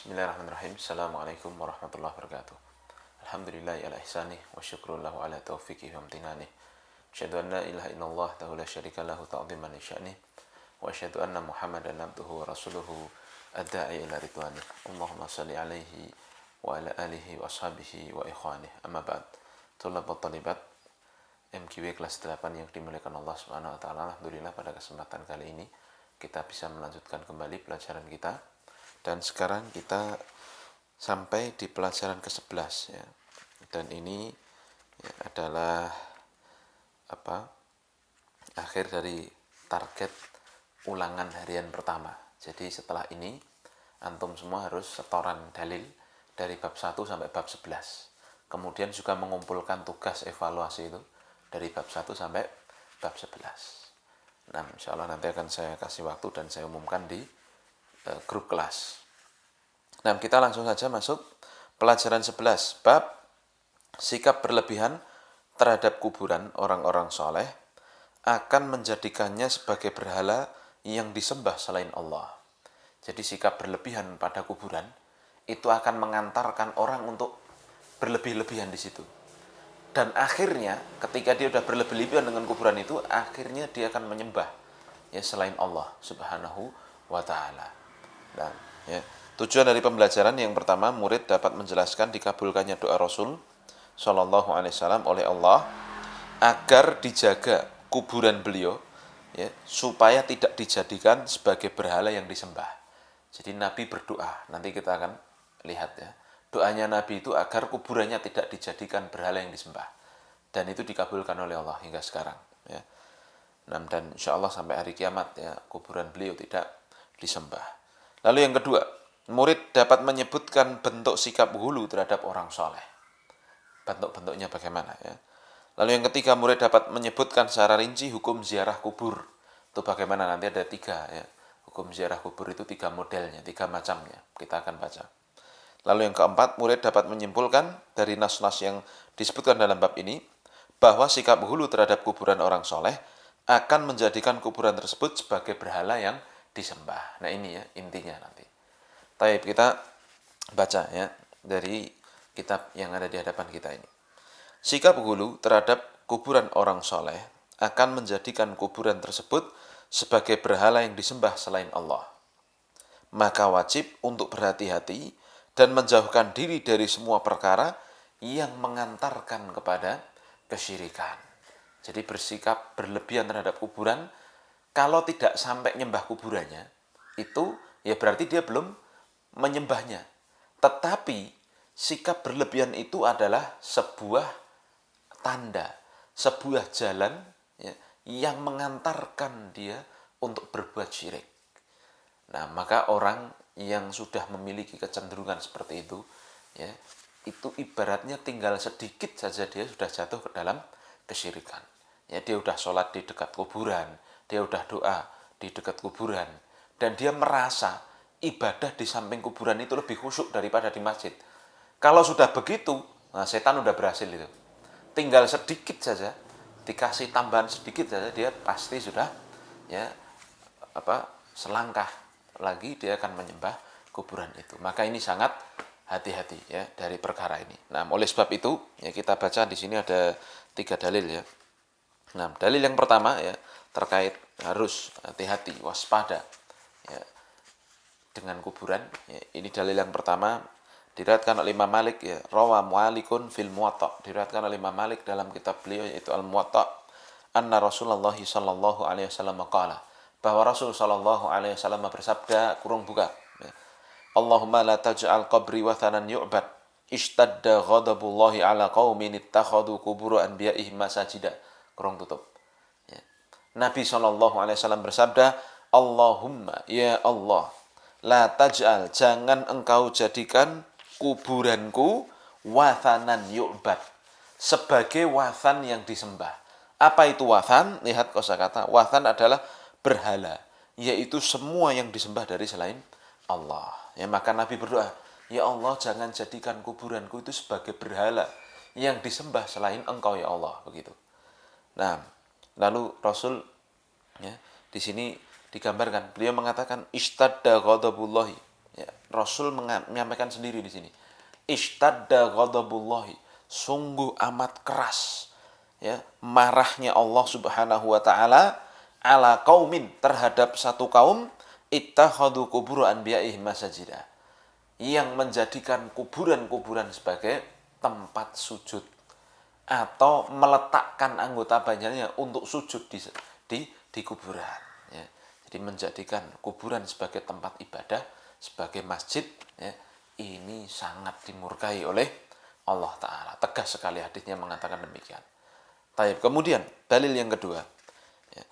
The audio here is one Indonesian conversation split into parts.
Bismillahirrahmanirrahim. Assalamualaikum warahmatullahi wabarakatuh. Alhamdulillahi ala ihsanih wa syukrullahu ala taufiqih wa amtinani. Asyhadu an la ilaha illallah wa la syarika lahu ta'dhiman li sya'nih. Wa asyhadu anna Muhammadan abduhu wa rasuluhu ad-da'i ila ridwanih. Allahumma shalli alaihi wa ala alihi wa ashabihi wa ikhwanih. Amma ba'd. Thulab wa talibat MQW kelas 8 yang dimuliakan Allah Subhanahu wa taala. Alhamdulillah pada kesempatan kali ini kita bisa melanjutkan kembali pelajaran kita. Dan sekarang kita sampai di pelajaran ke-11 ya. Dan ini ya, adalah akhir dari target ulangan harian pertama. Jadi setelah ini antum semua harus setoran dalil dari bab 1 sampai bab 11. Kemudian juga mengumpulkan tugas evaluasi itu dari bab 1 sampai bab 11. Nah, insya Allah nanti akan saya kasih waktu dan saya umumkan di grup kelas. Nah, kita langsung saja masuk pelajaran 11, bab sikap berlebihan terhadap kuburan orang-orang soleh akan menjadikannya sebagai berhala yang disembah selain Allah. Jadi sikap berlebihan pada kuburan itu akan mengantarkan orang untuk berlebih-lebihan di situ. Dan akhirnya ketika dia sudah berlebih-lebihan dengan kuburan itu, akhirnya dia akan menyembah ya selain Allah Subhanahu wa taala. Dan ya, tujuan dari pembelajaran yang pertama, murid dapat menjelaskan dikabulkannya doa Rasul Shallallahu Alaihi Wasallam oleh Allah agar dijaga kuburan beliau, ya, supaya tidak dijadikan sebagai berhala yang disembah. Jadi Nabi berdoa, nanti kita akan lihat ya, doanya Nabi itu agar kuburannya tidak dijadikan berhala yang disembah, dan itu dikabulkan oleh Allah hingga sekarang. Ya. Dan insya Allah sampai hari kiamat ya kuburan beliau tidak disembah. Lalu yang kedua, murid dapat menyebutkan bentuk sikap hulu terhadap orang soleh. Bentuk-bentuknya bagaimana ya. Lalu yang ketiga, murid dapat menyebutkan secara rinci hukum ziarah kubur. Itu bagaimana, nanti ada 3 ya. Hukum ziarah kubur itu 3 modelnya, 3 macamnya. Kita akan baca. Lalu yang keempat, murid dapat menyimpulkan dari nas-nas yang disebutkan dalam bab ini bahwa sikap hulu terhadap kuburan orang soleh akan menjadikan kuburan tersebut sebagai berhala yang disembah. Nah ini ya intinya nanti. Baik, kita baca ya dari kitab yang ada di hadapan kita ini. Sikap hulu terhadap kuburan orang soleh akan menjadikan kuburan tersebut sebagai berhala yang disembah selain Allah. Maka wajib untuk berhati-hati dan menjauhkan diri dari semua perkara yang mengantarkan kepada kesyirikan. Jadi bersikap berlebihan terhadap kuburan, kalau tidak sampai nyembah kuburannya, itu ya berarti dia belum menyembahnya. Tetapi sikap berlebihan itu adalah sebuah tanda, sebuah jalan ya, yang mengantarkan dia untuk berbuat syirik. Nah, maka orang yang sudah memiliki kecenderungan seperti itu, ya, itu ibaratnya tinggal sedikit saja dia sudah jatuh ke dalam kesyirikan. Ya, dia sudah sholat di dekat kuburan, dia sudah doa di dekat kuburan, dan dia merasa ibadah di samping kuburan itu lebih khusyuk daripada di masjid. Kalau sudah begitu, nah setan sudah berhasil itu. Tinggal sedikit saja, dikasih tambahan sedikit saja, dia pasti sudah ya selangkah lagi dia akan menyembah kuburan itu. Maka ini sangat hati-hati ya dari perkara ini. Nah, oleh sebab itu ya kita baca di sini ada 3 dalil ya. Nah, dalil yang pertama ya terkait harus hati-hati, waspada ya dengan kuburan. Ya, ini dalil yang pertama diriwayatkan oleh Imam Malik ya, rawa Malikun fil Muwatta, diriwayatkan oleh Imam Malik dalam kitab beliau yaitu Al Muwatta, anna Rasulullah sallallahu alaihi wasallam qala, bahwa Rasul sallallahu alaihi wasallam bersabda, kurung buka ya, Allahumma la taj'al qabri wathanan yu'bad, ishtadda ghadabullahi ala qaumin ittakhadhu qubur anbiya'ihim masajida, kurung tutup. Ya. Nabi sallallahu alaihi wasallam bersabda, Allahumma ya Allah, la taj'al, jangan engkau jadikan kuburanku wathanan yu'bad, sebagai wathan yang disembah. Apa itu wathan? Lihat kosakata. Wathan adalah berhala, yaitu semua yang disembah dari selain Allah. Ya, maka Nabi berdoa, ya Allah, jangan jadikan kuburanku itu sebagai berhala yang disembah selain engkau ya Allah, begitu. Nah, lalu Rasul ya di sini digambarkan, beliau mengatakan istadda ghadabullahi, Ya, Rasul menyampaikan sendiri di sini. Ishtadda ghadabullahi, sungguh amat keras ya marahnya Allah Subhanahu wa taala ala qaumin, terhadap satu kaum ittakhadhu qubur anbiya'ihim masajida, yang menjadikan kuburan-kuburan sebagai tempat sujud atau meletakkan anggota badannya untuk sujud di kuburan ya. Jadi menjadikan kuburan sebagai tempat ibadah, sebagai masjid ya, ini sangat dimurkai oleh Allah Ta'ala. Tegas sekali hadisnya mengatakan demikian. Taib. Kemudian dalil yang kedua ya.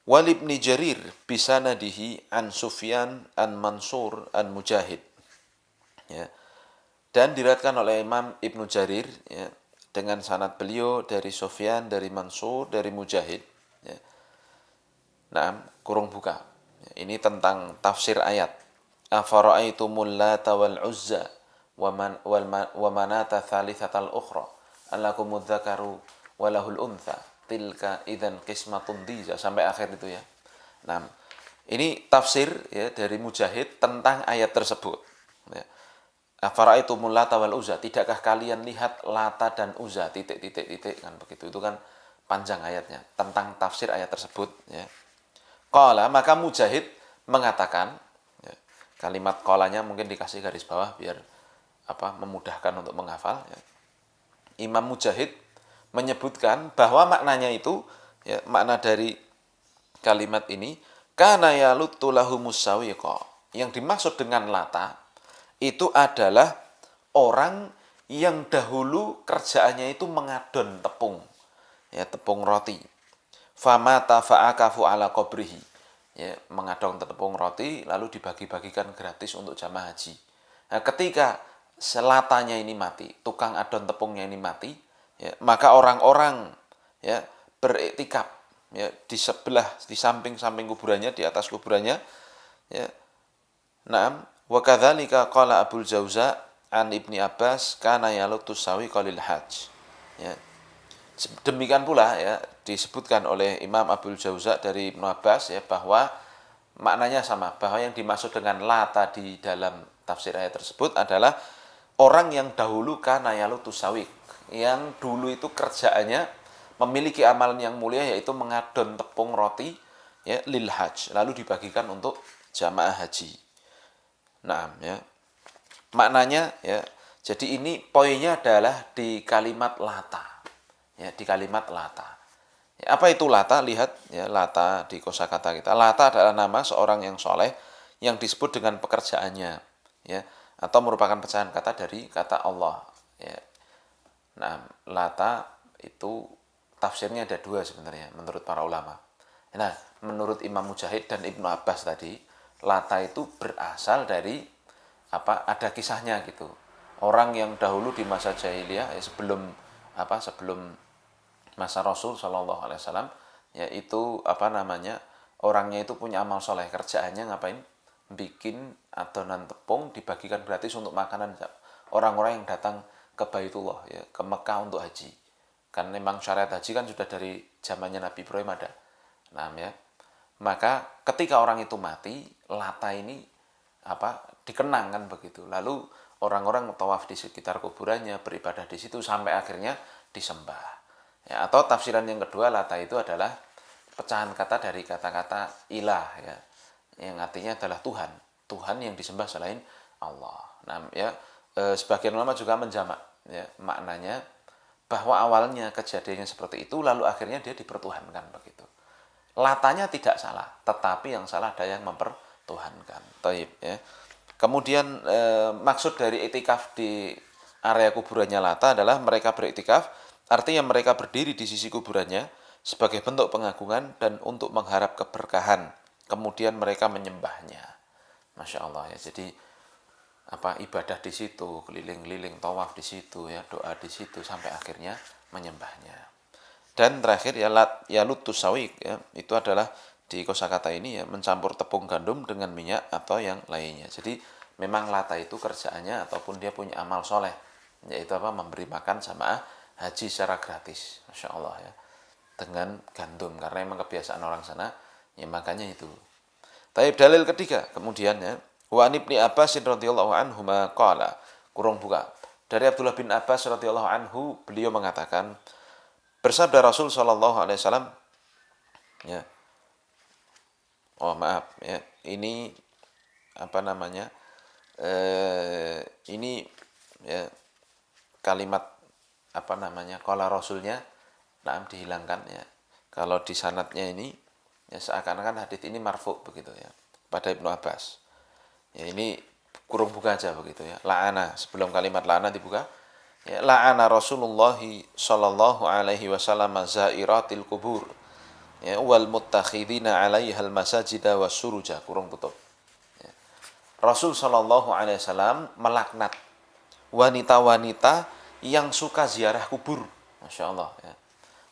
Walibni Jarir bisanadihi an Sufyan an Mansur an Mujahid ya. Dan diriwayatkan oleh Imam Ibnu Jarir ya, dengan sanad beliau dari Sufyan, dari Mansur, dari Mujahid ya. Nah, kurung buka. Ini tentang tafsir ayat. Afara'aitumul Lata wal Uzza wa manata thalithatal ukhra allakumudz dzakaru walahul untha tilka idzan qismatun dhiza, sampai akhir itu ya. Nah, ini tafsir ya dari Mujahid tentang ayat tersebut. Ya. Afara'aitumul Lata wal Uzza, tidakkah kalian lihat Lata dan Uzza titik kan begitu. Itu kan panjang ayatnya tentang tafsir ayat tersebut ya. Qala, maka Mujahid mengatakan ya, kalimat qalanya mungkin dikasih garis bawah biar memudahkan untuk menghafal ya. Imam Mujahid menyebutkan bahwa maknanya itu ya, makna dari kalimat ini kana yaluttu lahumus sawiqa, yang dimaksud dengan Lata itu adalah orang yang dahulu kerjaannya itu mengadon tepung ya, tepung roti. Famata fa'akafu ala qabrihi ya, mengadon tepung roti lalu dibagi-bagikan gratis untuk jamaah haji. Nah, ketika selatanya ini mati, tukang adon tepungnya ini mati ya, maka orang-orang ya beriktikaf ya di sebelah, di samping-samping kuburannya, di atas kuburannya ya. Naam, wa kadzalika qala Abul Jauza an Ibni Abbas kana yalutus sawi qalil hajj ya. Demikian pula ya disebutkan oleh Imam Abul Jauza dari Ibnu Abbas ya, bahwa maknanya sama, bahwa yang dimaksud dengan Lata di dalam tafsir ayat tersebut adalah orang yang dahulu kana yalutus sawi, yang dulu itu kerjaannya memiliki amalan yang mulia, yaitu mengadon tepung roti ya lil hajj, lalu dibagikan untuk jamaah haji. Nah, ya. Maknanya ya. Jadi ini poinnya adalah di kalimat Lata. Ya, di kalimat Lata. Ya, apa itu Lata? Lihat ya, Lata di kosakata kita. Lata adalah nama seorang yang soleh yang disebut dengan pekerjaannya ya, atau merupakan pecahan kata dari kata Allah ya. Nah, Lata itu tafsirnya ada dua sebenarnya menurut para ulama. Nah, menurut Imam Mujahid dan Ibnu Abbas tadi, Lata itu berasal dari ada kisahnya gitu. Orang yang dahulu di masa jahiliyah ya, sebelum masa Rasul Shallallahu Alaihi Wasallam, yaitu orangnya itu punya amal soleh, kerjaannya ngapain? Bikin adonan tepung dibagikan gratis untuk makanan orang-orang yang datang ke Baitullah ya, ke Mekah untuk haji. Kan memang syariat haji kan sudah dari zamannya Nabi Ibrahim ada. Nah ya, maka ketika orang itu mati, Lata ini dikenang kan begitu. Lalu orang-orang tawaf di sekitar kuburannya, beribadah di situ sampai akhirnya disembah. Ya, atau tafsiran yang kedua, Lata itu adalah pecahan kata dari kata-kata ilah ya, yang artinya adalah Tuhan, Tuhan yang disembah selain Allah. Nah, ya, sebagian ulama juga menjamak ya, maknanya bahwa awalnya kejadiannya seperti itu, lalu akhirnya dia dipertuhankan begitu. Latanya tidak salah, tetapi yang salah ada yang mempertuhankan. Taib ya. Kemudian maksud dari itikaf di area kuburannya Lata adalah mereka beriktikaf, artinya mereka berdiri di sisi kuburannya sebagai bentuk pengagungan dan untuk mengharap keberkahan. Kemudian mereka menyembahnya. Masya Allah ya. Jadi ibadah di situ, keliling-keliling, tawaf di situ ya, doa di situ sampai akhirnya menyembahnya. Dan terakhir ya lutus sawik ya, itu adalah di kosakata ini ya, mencampur tepung gandum dengan minyak atau yang lainnya. Jadi memang Lata itu kerjaannya ataupun dia punya amal soleh, yaitu memberi makan jamaah haji secara gratis. Masya Allah ya, dengan gandum, karena memang kebiasaan orang sana ya, makanya itu. Tapi dalil ketiga kemudian ya, Wa an Ibni Abbas radhiyallahu anhu qala, kurung buka. Dari Abdullah bin Abbas radhiyallahu anhu, beliau mengatakan, bersabda Rasul sallallahu alaihi wasallam, ya. Oh, maaf ya. Ini apa namanya? Ini ya kalimat apa namanya? Qala Rasulnya dihilangkan ya. Kalau di sanadnya ini ya seakan-akan hadis ini marfu begitu ya pada Ibnu Abbas. Ya ini kurung buka aja begitu ya. La'ana, sebelum kalimat la'ana dibuka. Ya, la'ana Rasulullah sallallahu alaihi wasallam zairatil kubur. Ya, wal muttakhidina 'alaihal masajida wasuruja, kurung tutup. Ya. Rasul sallallahu alaihi wasallam melaknat wanita-wanita yang suka ziarah kubur. Masya Allah ya.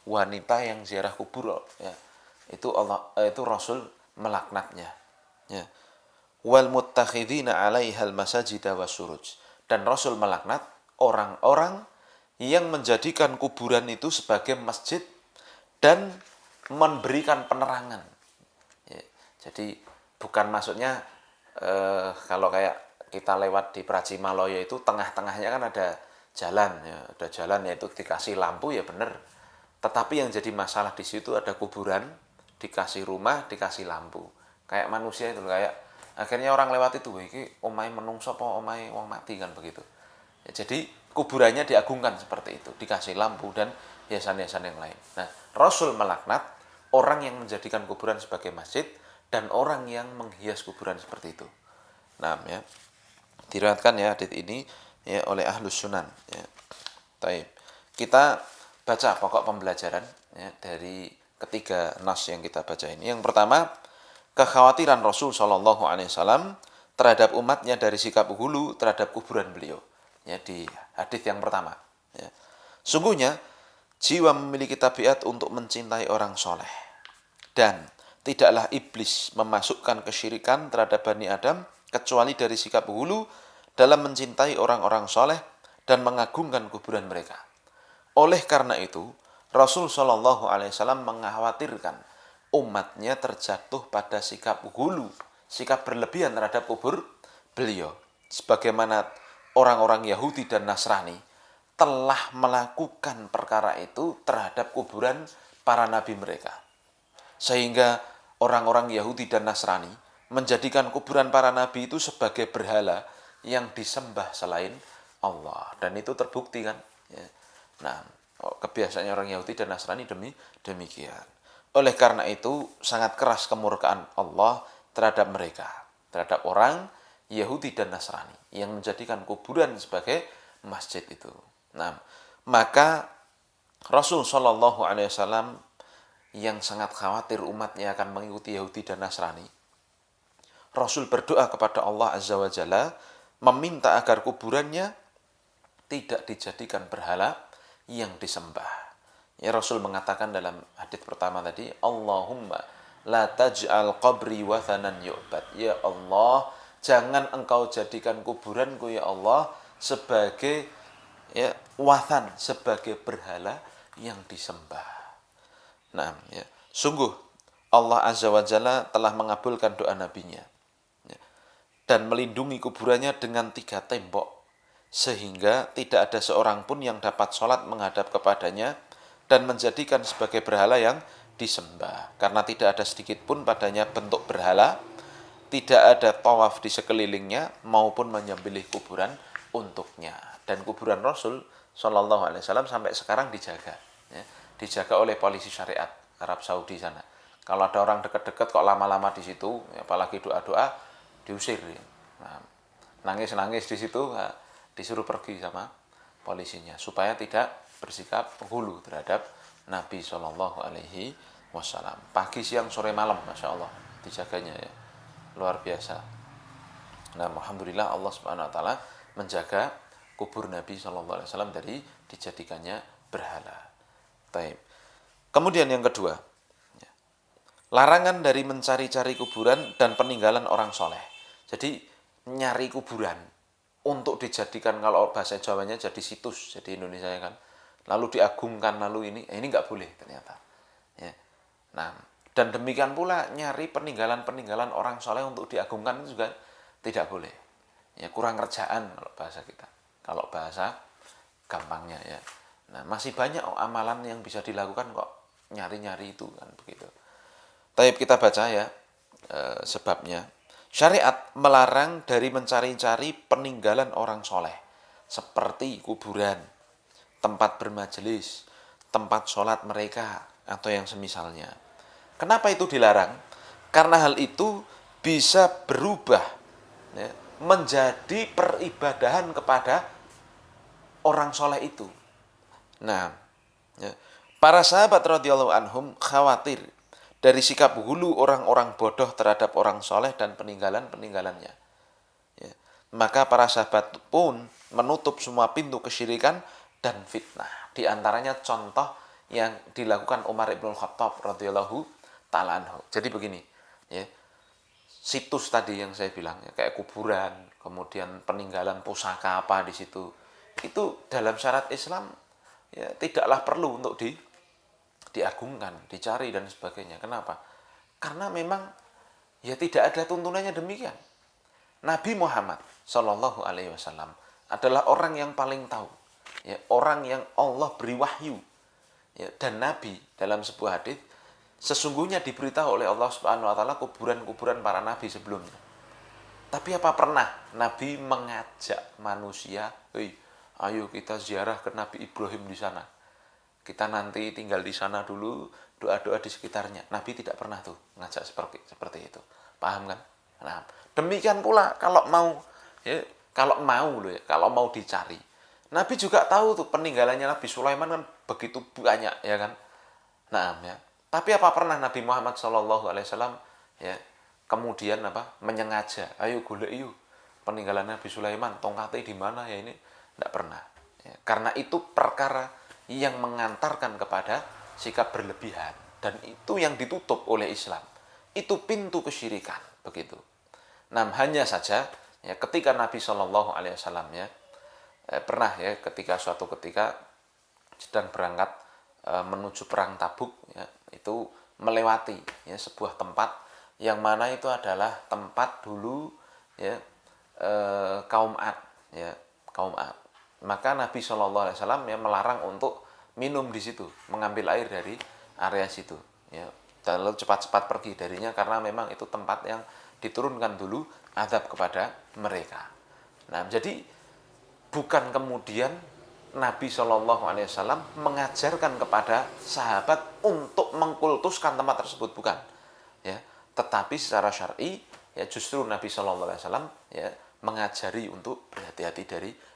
Wanita yang ziarah kubur ya. Itu Rasul melaknatnya. Ya. Wal muttakhidina 'alaihal masajida wasuruj. Dan Rasul melaknat orang-orang yang menjadikan kuburan itu sebagai masjid dan memberikan penerangan. Ya, jadi bukan maksudnya kalau kayak kita lewat di Pracimaloyo itu tengah-tengahnya kan ada jalan, ya, ada jalan yaitu dikasih lampu ya bener. Tetapi yang jadi masalah di situ ada kuburan, dikasih rumah, dikasih lampu. Kayak manusia itu kayak akhirnya orang lewat itu, iki omahe menungso apa omahe wong mati kan begitu. Ya, jadi kuburannya diagungkan seperti itu, dikasih lampu dan hiasan-hiasan yang lain. Nah, Rasul melaknat orang yang menjadikan kuburan sebagai masjid dan orang yang menghias kuburan seperti itu. Nah, ya. Diriwayatkan ya hadits ini ya oleh Ahlus Sunan ya. Taib. Kita baca pokok pembelajaran ya dari ketiga nas yang kita baca ini. Yang pertama, kekhawatiran Rasul sallallahu alaihi wasallam terhadap umatnya dari sikap hulu terhadap kuburan beliau. Ya di hadis yang pertama, ya. Sungguhnya jiwa memiliki tabiat untuk mencintai orang soleh. Dan tidaklah iblis memasukkan kesyirikan terhadap Bani Adam kecuali dari sikap hulu dalam mencintai orang-orang soleh dan mengagungkan kuburan mereka. Oleh karena itu, Rasul Shallallahu Alaihi Wasallam mengkhawatirkan umatnya terjatuh pada sikap hulu, sikap berlebihan terhadap kubur beliau. Sebagaimana orang-orang Yahudi dan Nasrani telah melakukan perkara itu terhadap kuburan para nabi mereka. Sehingga orang-orang Yahudi dan Nasrani menjadikan kuburan para nabi itu sebagai berhala yang disembah selain Allah. Dan itu terbukti kan. Ya. Nah, kebiasaannya orang Yahudi dan Nasrani demikian. Oleh karena itu, sangat keras kemurkaan Allah terhadap mereka. Terhadap orang Yahudi dan Nasrani yang menjadikan kuburan sebagai masjid itu. Nah, maka Rasul Shallallahu Alaihi Wasallam yang sangat khawatir umatnya akan mengikuti Yahudi dan Nasrani, Rasul berdoa kepada Allah Azza wa Jalla, meminta agar kuburannya tidak dijadikan berhala yang disembah. Ya, Rasul mengatakan dalam hadis pertama tadi, Allahumma la taj'al qabri wathanan yu'bad. Ya Allah, jangan engkau jadikan kuburanku ya Allah sebagai ya wathan, sebagai berhala yang disembah. Nah, ya, sungguh Allah Azza wa Jalla telah mengabulkan doa nabinya ya, dan melindungi kuburannya dengan 3 tembok sehingga tidak ada seorang pun yang dapat sholat menghadap kepadanya dan menjadikan sebagai berhala yang disembah, karena tidak ada sedikit pun padanya bentuk berhala, tidak ada tawaf di sekelilingnya maupun menyembelih kuburan untuknya. Dan kuburan Rasul Shallallahu Alaihi Wasallam sampai sekarang dijaga ya, dijaga oleh polisi syariat Arab Saudi sana. Kalau ada orang dekat-dekat kok lama-lama di situ, apalagi doa-doa, diusir. Nah, nangis-nangis di situ, nah, disuruh pergi sama polisinya supaya tidak bersikap hulu terhadap Nabi Shallallahu Alaihi Wasallam. Pagi, siang, sore, malam, masya Allah dijaganya ya, luar biasa. Nah, alhamdulillah Allah Subhanahu Wa Taala menjaga kubur Nabi Shallallahu Alaihi Wasallam dari dijadikannya berhala. Taib. Kemudian yang kedua, larangan dari mencari-cari kuburan dan peninggalan orang soleh. Jadi nyari kuburan untuk dijadikan, kalau bahasa Jawanya jadi situs, jadi Indonesia kan, lalu diagungkan, lalu ini nggak boleh ternyata. Ya. Nah, dan demikian pula nyari peninggalan-peninggalan orang soleh untuk diagungkan juga tidak boleh. Ya kurang kerjaan kalau bahasa kita. Kalau bahasa gampangnya ya. Nah, masih banyak amalan yang bisa dilakukan kok nyari-nyari itu kan begitu. Tapi kita baca ya sebabnya. Syariat melarang dari mencari-cari peninggalan orang soleh seperti kuburan, tempat bermajelis, tempat sholat mereka atau yang semisalnya. Kenapa itu dilarang? Karena hal itu bisa berubah ya, menjadi peribadahan kepada orang soleh itu. Nah, ya, para sahabat radhiyallahu anhum khawatir dari sikap hulu orang-orang bodoh terhadap orang soleh dan peninggalan-peninggalannya. Ya. Maka para sahabat pun menutup semua pintu kesyirikan dan fitnah. Di antaranya contoh yang dilakukan Umar ibn Khattab radhiyallahu ta'ala anhu. Jadi begini, ya, situs tadi yang saya bilang, ya, kayak kuburan, kemudian peninggalan pusaka apa di situ, itu dalam syariat Islam ya tidaklah perlu untuk diagungkan, dicari dan sebagainya. Kenapa? Karena memang ya tidak ada tuntunannya demikian. Nabi Muhammad Shallallahu Alaihi Wasallam adalah orang yang paling tahu, ya, orang yang Allah beri wahyu, ya, dan Nabi dalam sebuah hadis sesungguhnya diberitahu oleh Allah Subhanahu Wa Taala kuburan-kuburan para nabi sebelumnya. Tapi apa pernah Nabi mengajak manusia, hei, ayo kita ziarah ke Nabi Ibrahim di sana. Kita nanti tinggal di sana dulu, doa-doa di sekitarnya. Nabi tidak pernah tuh ngajak seperti itu. Paham kan? Nah, demikian pula kalau mau ya, kalau mau dicari. Nabi juga tahu tuh peninggalannya Nabi Sulaiman kan begitu banyak ya kan. Nah, ya. Tapi apa pernah Nabi Muhammad SAW ya kemudian menyengaja, ayo golek yuk peninggalan Nabi Sulaiman, tongkatnya di mana ya, ini tidak pernah. Ya, karena itu perkara yang mengantarkan kepada sikap berlebihan dan itu yang ditutup oleh Islam. Itu pintu kesyirikan begitu. Nah, hanya saja ya ketika Nabi SAW ya pernah ya suatu ketika sedang berangkat menuju perang Tabuk ya, itu melewati ya sebuah tempat yang mana itu adalah tempat dulu ya kaum Ad ya, kaum Ad. Maka Nabi SAW ya melarang untuk minum di situ, mengambil air dari area situ ya, lalu cepat-cepat pergi darinya karena memang itu tempat yang diturunkan dulu azab kepada mereka. Nah, jadi bukan kemudian Nabi SAW mengajarkan kepada sahabat untuk mengkultuskan tempat tersebut, bukan ya, tetapi secara syar'i ya justru Nabi SAW ya mengajari untuk berhati-hati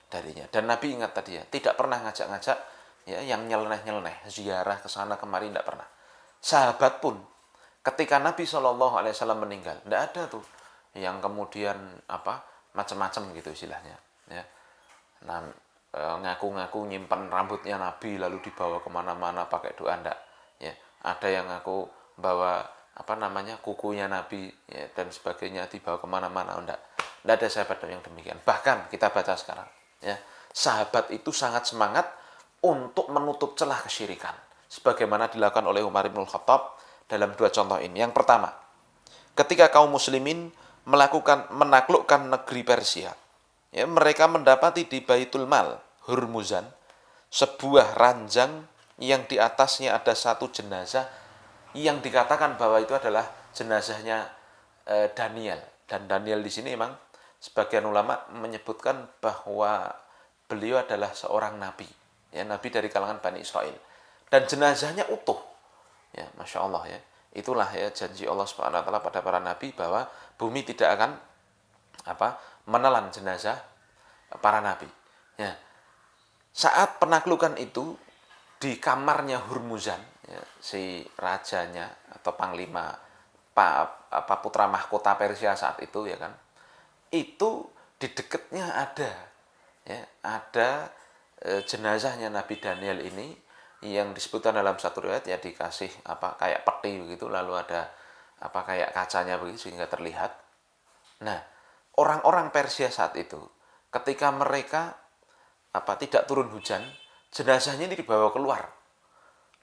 darinya. Dan Nabi ingat tadi ya, tidak pernah ngajak-ngajak ya yang nyeleneh-nyeleneh ziarah ke sana kemari, tidak pernah. Sahabat pun ketika Nabi SAW meninggal, tidak ada tuh yang kemudian macam-macam gitu istilahnya ya. Nah, ngaku-ngaku nyimpan rambutnya Nabi lalu dibawa kemana-mana pakai doa, ndak ya. Ada yang ngaku bawa kukunya Nabi ya, dan sebagainya dibawa kemana-mana, ndak ada sahabat yang demikian. Bahkan kita baca sekarang ya, sahabat itu sangat semangat untuk menutup celah kesyirikan sebagaimana dilakukan oleh Umar bin Khattab dalam dua contoh ini. Yang pertama, ketika kaum muslimin menaklukkan negeri Persia ya, mereka mendapati di Baitul Mal Hurmuzan sebuah ranjang yang di atasnya ada satu jenazah yang dikatakan bahwa itu adalah jenazahnya Daniel. Dan Daniel di sini memang sebagian ulama menyebutkan bahwa beliau adalah seorang nabi ya, nabi dari kalangan Bani Israel, dan jenazahnya utuh ya, Masya Allah ya. Itulah ya janji Allah Subhanahu wa Ta'ala pada para nabi bahwa bumi tidak akan menelan jenazah para nabi ya. Saat penaklukan itu di kamarnya Hurmuzan ya, si rajanya atau panglima putra mahkota Persia saat itu ya kan, itu di dekatnya ada jenazahnya Nabi Daniel ini yang disebutkan dalam satu riwayat ya dikasih kayak peti begitu, lalu ada kayak kacanya begitu sehingga terlihat. Nah, orang-orang Persia saat itu ketika mereka tidak turun hujan, jenazahnya ini dibawa keluar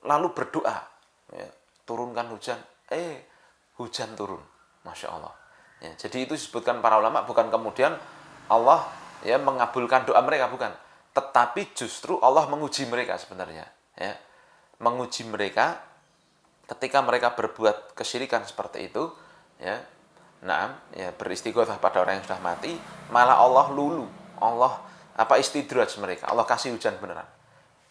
lalu berdoa ya, turunkan hujan, hujan turun, Masya Allah. Ya, jadi itu disebutkan para ulama, bukan kemudian Allah ya mengabulkan doa mereka, bukan. Tetapi justru Allah menguji mereka sebenarnya. Ya. Menguji mereka ketika mereka berbuat kesyirikan seperti itu, ya. Nah, ya beristighotsah pada orang yang sudah mati, malah Allah lulu, Allah istidraj mereka, Allah kasih hujan beneran.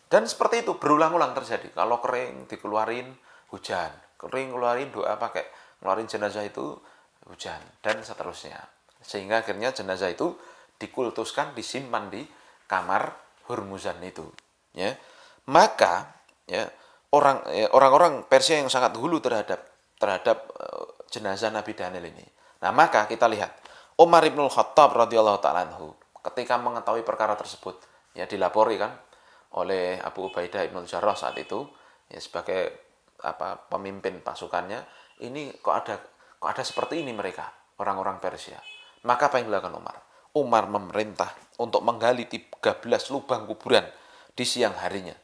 Dan seperti itu berulang-ulang terjadi. Kalau kering dikeluarin hujan, kering keluarin doa pakai ngeluarin jenazah itu hujan, dan seterusnya. Sehingga akhirnya jenazah itu dikultuskan, disimpan di kamar Hurmuzan itu. Ya. Maka ya orang-orang Persia yang sangat hulu terhadap jenazah Nabi Daniel ini. Nah, maka kita lihat Umar ibnul Khattab radhiyallahu taala anhu ketika mengetahui perkara tersebut, ya dilapori kan oleh Abu Ubaidah ibnul Jarrah saat itu, ya sebagai pemimpin pasukannya, ini kok ada seperti ini mereka orang-orang Persia. Maka apa yang dilakukan Umar? Umar memerintah untuk menggali 13 lubang kuburan di siang harinya.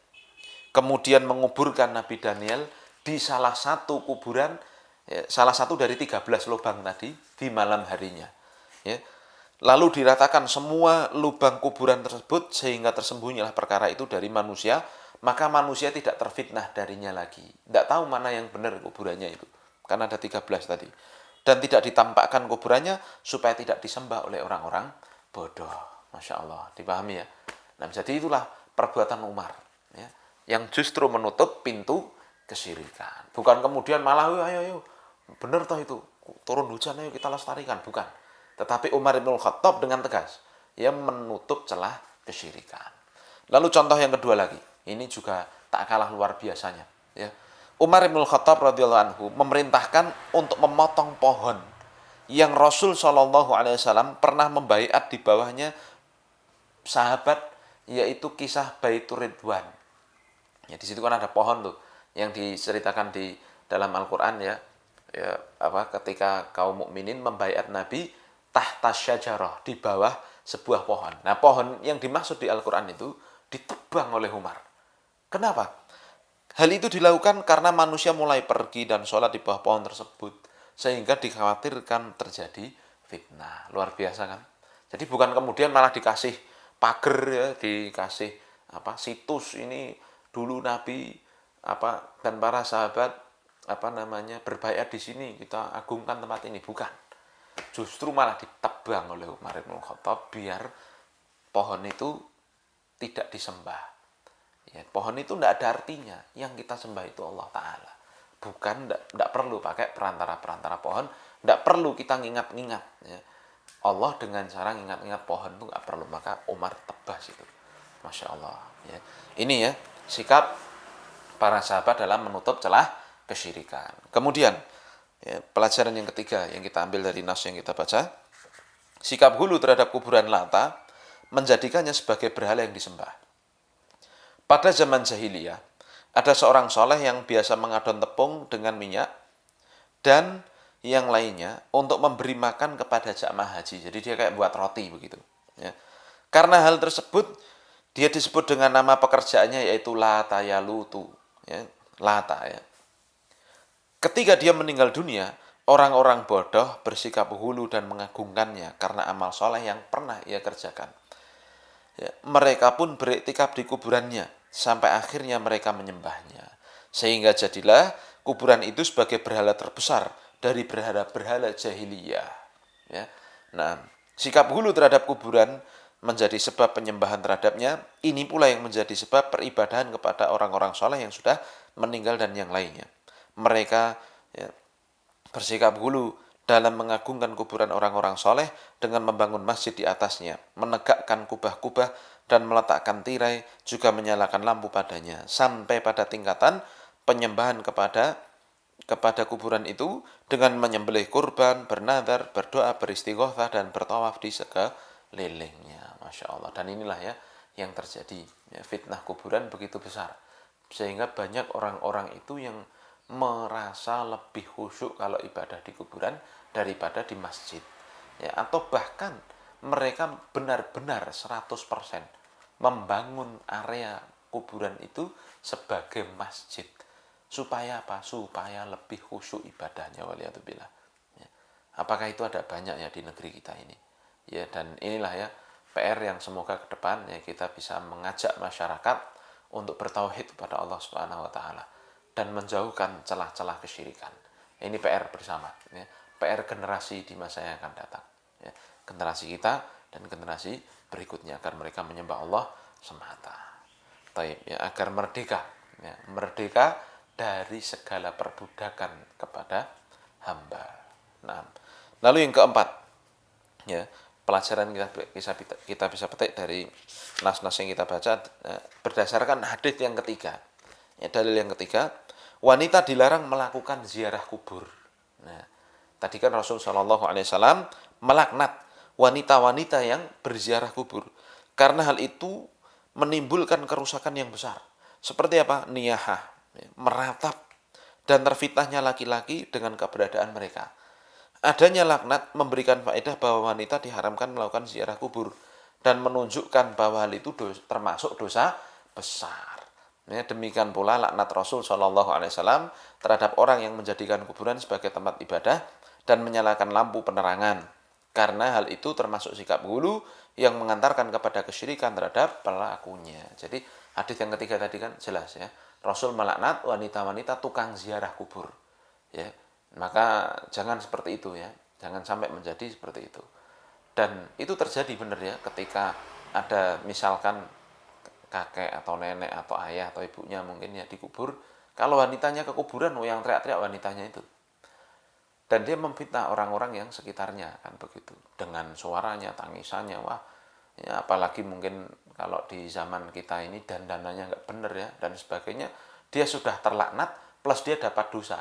Kemudian menguburkan Nabi Daniel di salah satu kuburan, ya, salah satu dari 13 lubang tadi di malam harinya. Ya. Lalu diratakan semua lubang kuburan tersebut sehingga tersembunyilah perkara itu dari manusia, maka manusia tidak terfitnah darinya lagi. Tidak tahu mana yang benar kuburannya itu, karena ada 13 tadi. Dan tidak ditampakkan kuburannya supaya tidak disembah oleh orang-orang bodoh. Masya Allah, dipahami ya. Nah, jadi itulah perbuatan Umar, ya, yang justru menutup pintu kesyirikan. Bukan kemudian malah ayo bener toh itu turun hujan, ayo kita lestarikan, bukan. Tetapi Umar bin Khattab dengan tegas ia menutup celah kesyirikan. Lalu contoh yang kedua lagi, ini juga tak kalah luar biasanya, ya. Umar bin Khattab radhiyallahu anhu memerintahkan untuk memotong pohon yang Rasul Shallallahu alaihi wasallam pernah membaiat di bawahnya sahabat, yaitu kisah Baitur Ridwan. Ya, di situ kan ada pohon tuh yang diceritakan di dalam Al-Qur'an, ya. Ya, ketika kaum mukminin membaiat Nabi tahta syajarah, di bawah sebuah pohon. Nah, pohon yang dimaksud di Al-Qur'an itu ditebang oleh Umar. Kenapa? Hal itu dilakukan karena manusia mulai pergi dan sholat di bawah pohon tersebut, sehingga dikhawatirkan terjadi fitnah. Luar biasa kan? Jadi bukan kemudian malah dikasih pagar, ya, dikasih situs ini dulu Nabi dan para sahabat berbaiat di sini, kita agungkan tempat ini, bukan. Justru malah ditebang oleh Umar bin Khattab biar pohon itu tidak disembah. Ya, pohon itu tidak ada artinya, yang kita sembah itu Allah Ta'ala. Bukan, tidak perlu pakai perantara-perantara pohon, tidak perlu kita ngingat-ngingat, ya. Allah dengan cara ngingat-ngingat pohon itu tidak perlu, maka Umar tebas itu. Masya Allah, ya. Ini ya sikap para sahabat dalam menutup celah kesyirikan. Kemudian ya, pelajaran yang ketiga yang kita ambil dari nas yang kita baca, sikap hulu terhadap kuburan Lata menjadikannya sebagai berhala yang disembah. Pada zaman jahiliyah, ada seorang soleh yang biasa mengadon tepung dengan minyak dan yang lainnya untuk memberi makan kepada jamaah haji. Jadi dia kayak buat roti begitu. Ya. Karena hal tersebut, dia disebut dengan nama pekerjaannya yaitu Lata Yalutu. Ya. Lata, ya. Ketika dia meninggal dunia, orang-orang bodoh bersikap hulu dan mengagungkannya karena amal soleh yang pernah ia kerjakan. Ya, mereka pun beriktikaf di kuburannya sampai akhirnya mereka menyembahnya, sehingga jadilah kuburan itu sebagai berhala terbesar dari berhala-berhala jahiliyah. Ya. Nah, sikap hulu terhadap kuburan menjadi sebab penyembahan terhadapnya. Ini pula yang menjadi sebab peribadahan kepada orang-orang soleh yang sudah meninggal dan yang lainnya. Mereka ya, bersikap hulu dalam mengagungkan kuburan orang-orang soleh dengan membangun masjid di atasnya, menegakkan kubah-kubah dan meletakkan tirai, juga menyalakan lampu padanya, sampai pada tingkatan penyembahan kepada kuburan itu dengan menyembelih kurban, bernadar, berdoa, beristighotsah dan bertawaf di sekelilingnya. Masya Allah. Dan inilah ya yang terjadi. Ya, fitnah kuburan begitu besar sehingga banyak orang-orang itu yang merasa lebih khusyuk kalau ibadah di kuburan daripada di masjid, ya, atau bahkan mereka benar-benar 100% membangun area kuburan itu sebagai masjid supaya apa? Supaya lebih khusyuk ibadahnya, waliyadzubillah. Ya. Apakah itu ada banyak ya di negeri kita ini? Ya, dan inilah ya PR yang semoga ke depan ya kita bisa mengajak masyarakat untuk bertauhid kepada Allah Subhanahu wa taala dan menjauhkan celah-celah kesyirikan. Ini PR bersama ya. PR generasi di masa yang akan datang ya. Generasi kita dan generasi berikutnya agar mereka menyembah Allah semata. Taib ya, agar merdeka ya, merdeka dari segala perbudakan kepada hamba. Nah, lalu yang keempat, ya pelajaran kita bisa petik dari nas-nas yang kita baca berdasarkan hadis yang ketiga. Ya, dalil yang ketiga, wanita dilarang melakukan ziarah kubur. Nah, tadi kan Rasul Shallallahu Alaihi Wasallam melaknat wanita-wanita yang berziarah kubur karena hal itu menimbulkan kerusakan yang besar. Seperti apa? Niyahah, meratap dan terfitnahnya laki-laki dengan keberadaan mereka. Adanya laknat memberikan faedah bahwa wanita diharamkan melakukan ziarah kubur dan menunjukkan bahwa hal itu termasuk dosa besar. Ya, demikian pula laknat Rasul Shallallahu Alaihi Wasallam terhadap orang yang menjadikan kuburan sebagai tempat ibadah dan menyalakan lampu penerangan. Karena hal itu termasuk sikap hulu yang mengantarkan kepada kesyirikan terhadap pelakunya. Jadi hadis yang ketiga tadi kan jelas ya. Rasul melaknat wanita-wanita tukang ziarah kubur. Ya, maka jangan seperti itu ya. Jangan sampai menjadi seperti itu. Dan itu terjadi benar ya ketika ada misalkan kakek atau nenek atau ayah atau ibunya mungkin ya dikubur. Kalau wanitanya ke kuburan, yang teriak-teriak wanitanya itu. Dan dia memfitnah orang-orang yang sekitarnya kan begitu. Dengan suaranya, tangisannya, wah ya, apalagi mungkin kalau di zaman kita ini dandanannya nggak bener ya dan sebagainya, dia sudah terlaknat plus dia dapat dosa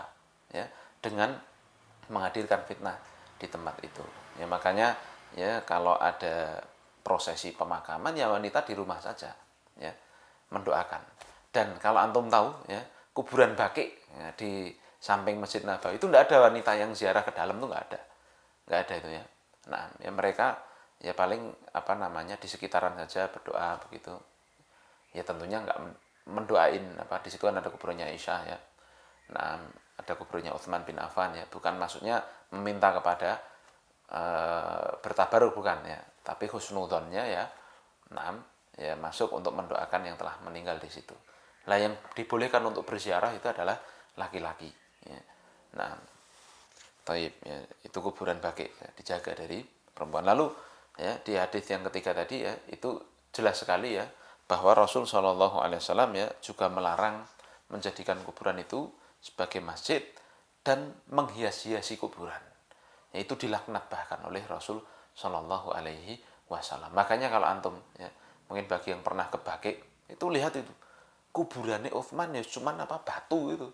ya dengan menghadirkan fitnah di tempat itu. Ya makanya ya kalau ada prosesi pemakaman ya wanita di rumah saja ya mendoakan. Dan kalau antum tahu ya kuburan Baqi ya, di samping Masjid Nabawi itu tidak ada wanita yang ziarah ke dalam, tuh nggak ada itu ya. Nah ya mereka ya paling apa namanya di sekitaran saja berdoa begitu. Ya tentunya nggak mendoain apa di situ kan ada kuburannya Aisyah ya. Nah ada kuburannya Utsman bin Affan ya. Bukan maksudnya meminta kepada bertabaruk bukan ya. Tapi husnudzonnya ya. Nah ya masuk untuk mendoakan yang telah meninggal di situ. Lah yang dibolehkan untuk berziarah itu adalah laki-laki. Ya. Nah, taib ya, itu kuburan Baqi ya, dijaga dari perempuan. Lalu ya di hadis yang ketiga tadi ya itu jelas sekali ya bahwa Rasul Shallallahu Alaihi Wasallam ya juga melarang menjadikan kuburan itu sebagai masjid dan menghias-hiasi kuburan. Ya, itu dilaknat bahkan oleh Rasul Shallallahu Alaihi Wasallam. Makanya kalau antum ya mungkin bagi yang pernah ke Baqi itu lihat itu kuburannya Utsman ya cuman apa batu itu.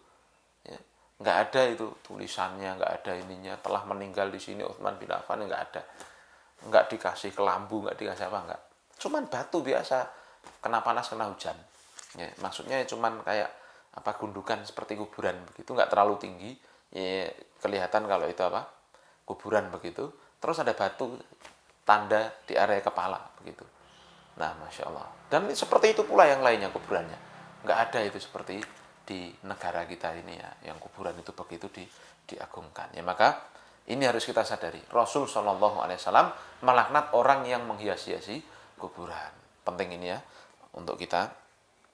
Ya, nggak ada itu tulisannya, nggak ada ininya telah meninggal di sini Utsman bin Affan, nggak ada, nggak dikasih kelambu, nggak dikasih apa, nggak, cuman batu biasa kena panas kena hujan ya, maksudnya cuman kayak apa gundukan seperti kuburan begitu, nggak terlalu tinggi ya, kelihatan kalau itu apa kuburan begitu, terus ada batu tanda di area kepala begitu. Nah masya Allah, dan seperti itu pula yang lainnya kuburannya, nggak ada itu seperti di negara kita ini ya, yang kuburan itu begitu diagungkan. Ya maka ini harus kita sadari. Rasul Shallallahu Alaihi Wasallam melaknat orang yang menghias-hiasi kuburan. Penting ini ya untuk kita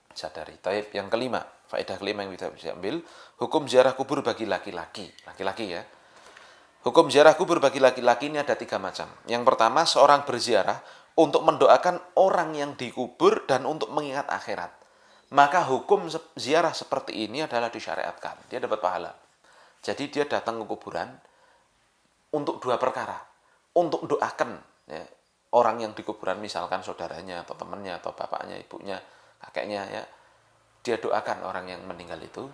sadari. Taib yang kelima, faedah kelima yang bisa ambil, hukum ziarah kubur bagi laki-laki. Laki-laki ya. Hukum ziarah kubur bagi laki-laki ini ada 3 macam. Yang pertama, seorang berziarah untuk mendoakan orang yang dikubur dan untuk mengingat akhirat. Maka hukum ziarah seperti ini adalah disyariatkan. Dia dapat pahala. Jadi dia datang ke kuburan untuk 2 perkara. Untuk doakan ya, orang yang di kuburan, misalkan saudaranya atau temannya atau bapaknya, ibunya, kakeknya ya. Dia doakan orang yang meninggal itu.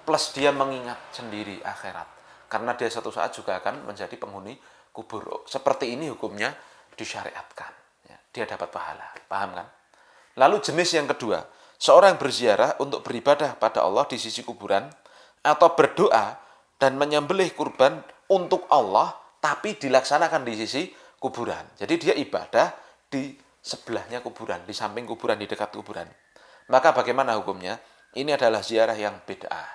Plus dia mengingat sendiri akhirat. Karena dia suatu saat juga akan menjadi penghuni kubur. Seperti ini hukumnya disyariatkan. Ya, dia dapat pahala. Paham kan? Lalu jenis yang kedua, seorang berziarah untuk beribadah pada Allah di sisi kuburan atau berdoa dan menyembelih kurban untuk Allah tapi dilaksanakan di sisi kuburan. Jadi dia ibadah di sebelahnya kuburan, di samping kuburan, di dekat kuburan. Maka bagaimana hukumnya? Ini adalah ziarah yang bid'ah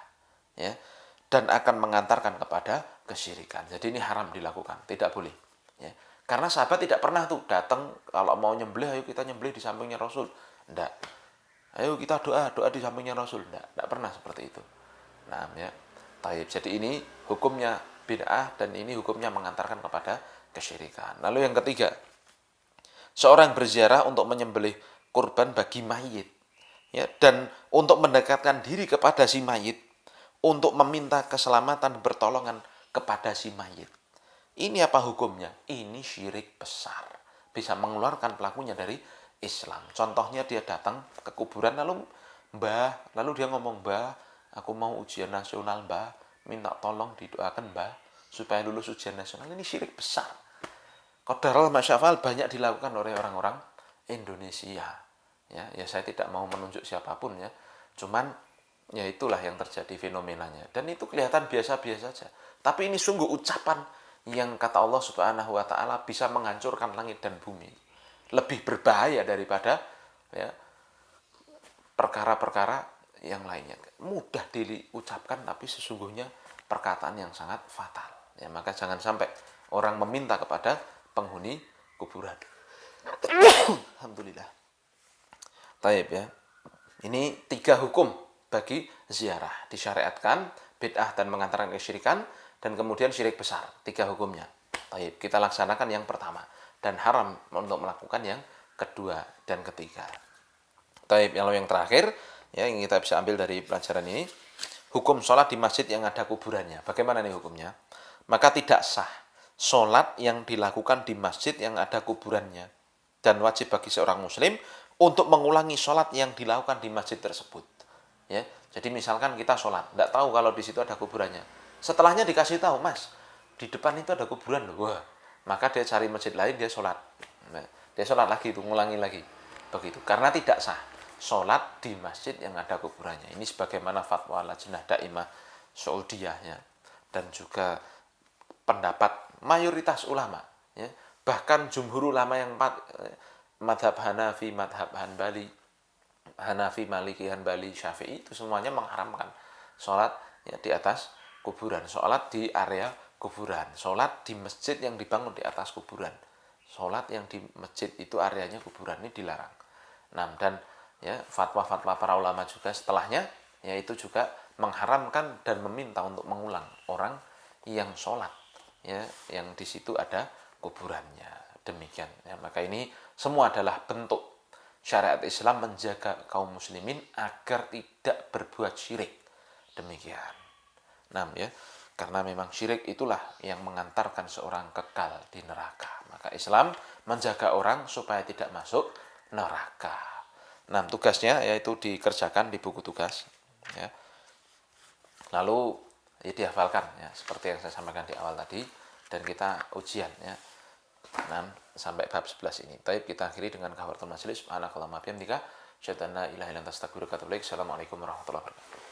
ya, dan akan mengantarkan kepada kesyirikan. Jadi ini haram dilakukan, tidak boleh. Ya. Karena sahabat tidak pernah tuh datang kalau mau nyembelih, ayo kita nyembelih di sampingnya Rasul. Tidak. Ayo kita doa di sampingnya Rasul. Tidak pernah seperti itu. Nah, ya. Taib. Jadi ini hukumnya bid'ah dan ini hukumnya mengantarkan kepada kesyirikan. Lalu yang ketiga, seorang berziarah untuk menyembelih kurban bagi mayit, ya, dan untuk mendekatkan diri kepada si mayit, untuk meminta keselamatan bertolongan kepada si mayit. Ini apa hukumnya? Ini syirik besar. Bisa mengeluarkan pelakunya dari Islam. Contohnya dia datang ke kuburan lalu dia ngomong, "Mbah, aku mau ujian nasional, Mbah. Minta tolong didoakan, Mbah, supaya lulus ujian nasional." Ini syirik besar. Qadarullah masyafal banyak dilakukan oleh orang-orang Indonesia. Ya, saya tidak mau menunjuk siapapun ya. Cuman ya itulah yang terjadi fenomenanya. Dan itu kelihatan biasa-biasa saja. Tapi ini sungguh ucapan yang kata Allah Subhanahu wa taala bisa menghancurkan langit dan bumi. Lebih berbahaya daripada ya, perkara-perkara yang lainnya. Mudah diucapkan tapi sesungguhnya perkataan yang sangat fatal. Ya, maka jangan sampai orang meminta kepada penghuni kuburan. Alhamdulillah. Taib ya. Ini 3 hukum bagi ziarah. Disyariatkan, bid'ah dan mengantarkan kesyirikan, dan kemudian syirik besar. 3 hukumnya. Taib. Kita laksanakan yang pertama. Dan haram untuk melakukan yang kedua dan ketiga. Taib. Lalu yang terakhir, ya, yang kita bisa ambil dari pelajaran ini, hukum sholat di masjid yang ada kuburannya. Bagaimana nih hukumnya? Maka tidak sah sholat yang dilakukan di masjid yang ada kuburannya. Dan wajib bagi seorang muslim untuk mengulangi sholat yang dilakukan di masjid tersebut. Ya, jadi misalkan kita sholat, tidak tahu kalau di situ ada kuburannya. Setelahnya dikasih tahu, Mas, di depan itu ada kuburan loh. Wah, maka dia cari masjid lain, dia sholat. Nah, dia sholat lagi itu, ngulangi lagi. Begitu, karena tidak sah sholat di masjid yang ada kuburannya. Ini sebagaimana fatwa Lajnah Daimah Saudiyah ya, dan juga pendapat mayoritas ulama. Ya. Bahkan jumhur ulama yang madhab Hanafi, madhab Hanbali, Hanafi, Maliki, Hanbali, Syafi'i itu semuanya mengharamkan sholat ya, di atas kuburan, sholat di area kuburan, sholat di masjid yang dibangun di atas kuburan, sholat yang di masjid itu areanya kuburan, ini dilarang. Nah, dan ya fatwa-fatwa para ulama juga setelahnya yaitu juga mengharamkan dan meminta untuk mengulang orang yang sholat ya, yang di situ ada kuburannya. Demikian ya, maka ini semua adalah bentuk syariat Islam menjaga kaum muslimin agar tidak berbuat syirik. Demikian. Nah, ya, karena memang syirik itulah yang mengantarkan seorang kekal di neraka. Maka Islam menjaga orang supaya tidak masuk neraka. Nah, tugasnya yaitu dikerjakan di buku tugas ya. Lalu ya dihafalkan ya, seperti yang saya sampaikan di awal tadi, dan kita ujian ya. 6 sampai bab 11 ini. Baik, kita akhiri dengan kafaratul majelis. Subhanakallahumma bihamdika asyhadu an la ilaha illa anta astaghfiruka wa atubu ilaik. Assalamualaikum warahmatullahi wabarakatuh.